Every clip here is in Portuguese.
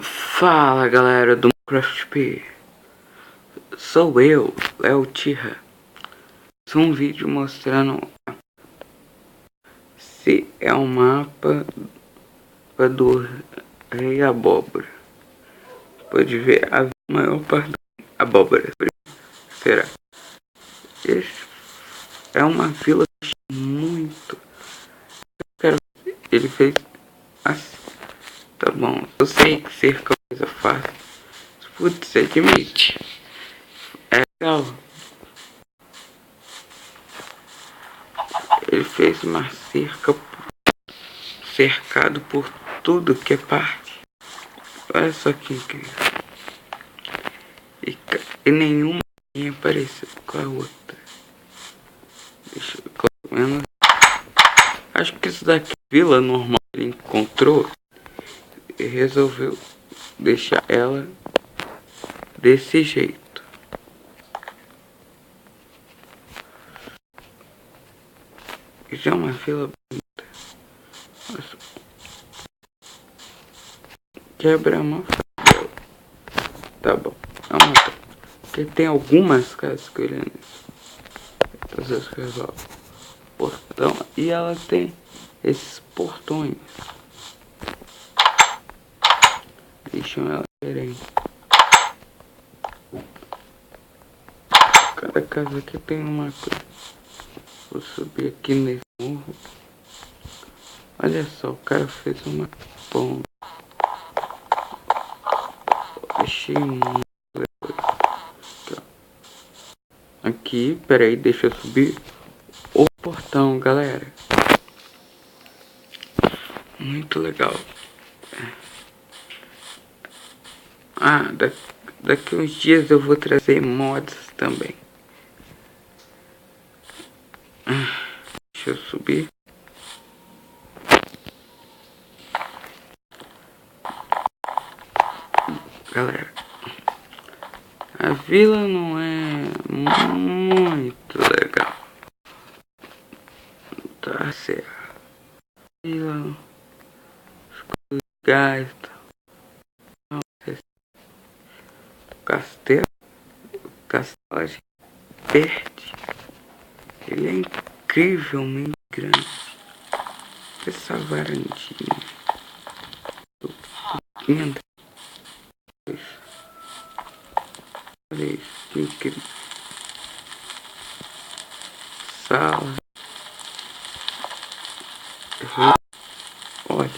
Fala galera do Minecraft P. Sou eu, Léo Tira. Fiz um vídeo mostrando se é um mapa do Rei Abóbora. Pode ver a maior parte da abóbora. Será? Esse é uma vila muito. Ele fez assim. Tá bom, eu sei que cerca é coisa fácil. Putz, admite. É legal. Ele fez uma cerca cercado por tudo que é parte. Olha só que incrível. E nenhuma é parecida com a outra. Deixa eu pelo menos. Acho que isso daqui vila normal ele encontrou e resolveu deixar ela desse jeito. Já é uma vila bonita. Nossa. Quebra a mão. Tá bom. Vamos lá. Porque tem algumas casas que olhando isso. Essas casas, ó. Portão. E ela tem esses portões. Deixam ela diferente. Cada casa aqui tem uma coisa. Vou subir aqui nesse morro. Olha só, o cara fez uma ponte. Achei muito legal. Aqui, peraí, deixa eu subir o portão, galera. Muito legal. Ah, daqui uns dias eu vou trazer mods também. Deixa eu subir. Galera, a vila não é muito legal. Tá certo. Vila, gás, castelo, castelo perde. Ele é incrivelmente grande. Essa varandinha. Olha isso, que incrível. Sala. Olha.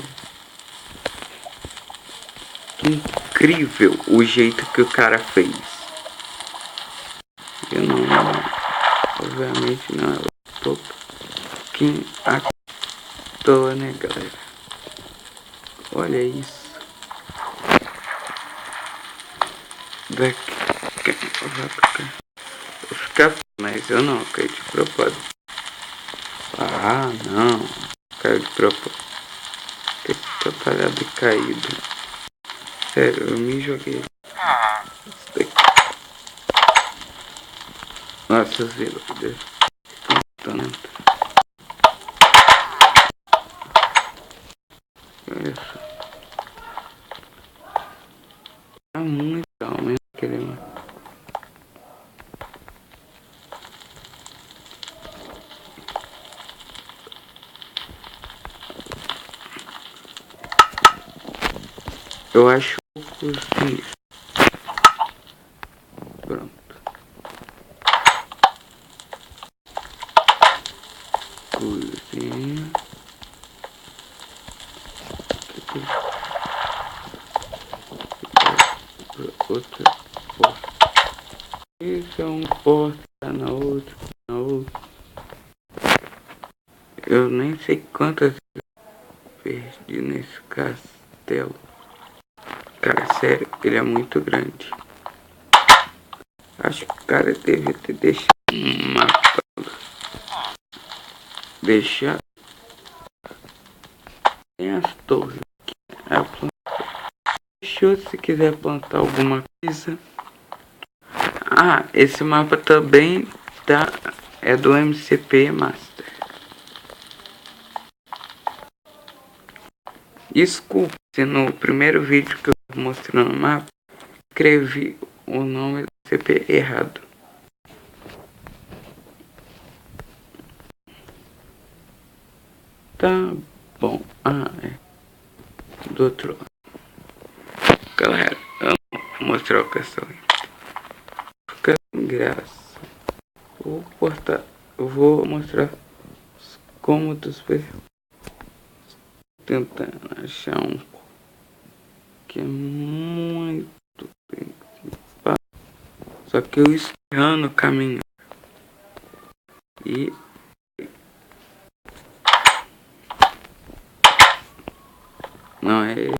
Que incrível o jeito que o cara fez. Eu não. Obviamente não. Eu tô pouquinho à toa, né, galera? Olha isso. Daqui. Vou ficar. Mas eu não caí de propósito. Ah, não. Caiu de propósito. Que atrapalhado e caído. Sério, eu me joguei. Isso daqui. Nossa, vila. Tanto. Olha só. É muito calmo, aquele mano. Eu acho que pronto. Cozinha. Outra porta. Isso é um porta, na outra, na outra. Eu nem sei quantas perdi nesse castelo. Cara, sério, ele é muito grande. Acho que o cara deve ter deixado um mapa. Deixar. Tem as torres aqui. Deixou se quiser plantar alguma coisa. Ah, esse mapa também é do MCP Master. Desculpe se no primeiro vídeo que eu mostrando o mapa, escrevi o nome do CP errado. Tá bom. É do outro lado. Galera, eu vou mostrar o castelo. Fica sem graça. Eu vou mostrar os cômodos. Tentando achar um que é muito principal. Só que eu errando o caminho. E não é ele.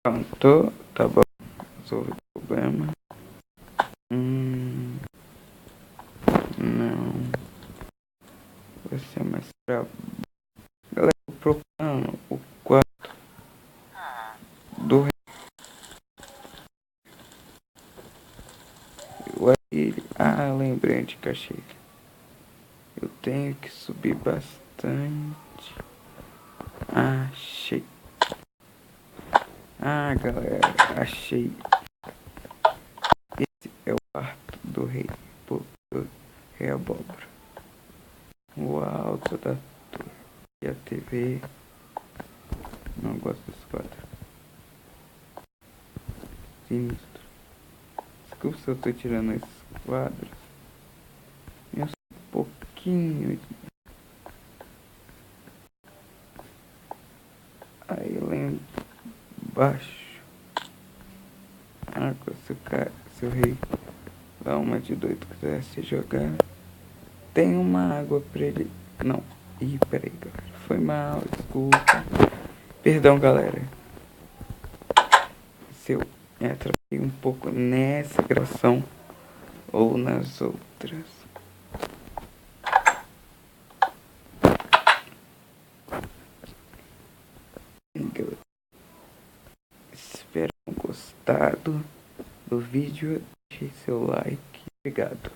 Pronto, tá bom. Resolvi o problema. Não. Vai ser mais pra... Galera, tô procurando o quarto do rei. Lembrei de que achei. Eu tenho que subir bastante. Achei. Galera, achei. Esse é o quarto do rei. Do rei abóbora. O alto da torre. E a TV. Não gosto desse quadro. Sinistro. Desculpa se eu tô tirando esses quadros. Eu sou um pouquinho. Aí lá embaixo. Se o rei dá uma de doido quisesse jogar. Tem uma água pra ele. Não. Ih, peraí, galera. Foi mal, desculpa. Perdão, galera. Se eu atrapalhei um pouco nessa gravação ou nas outras. Espero que tenham gostado do vídeo. Deixe seu like. Obrigado.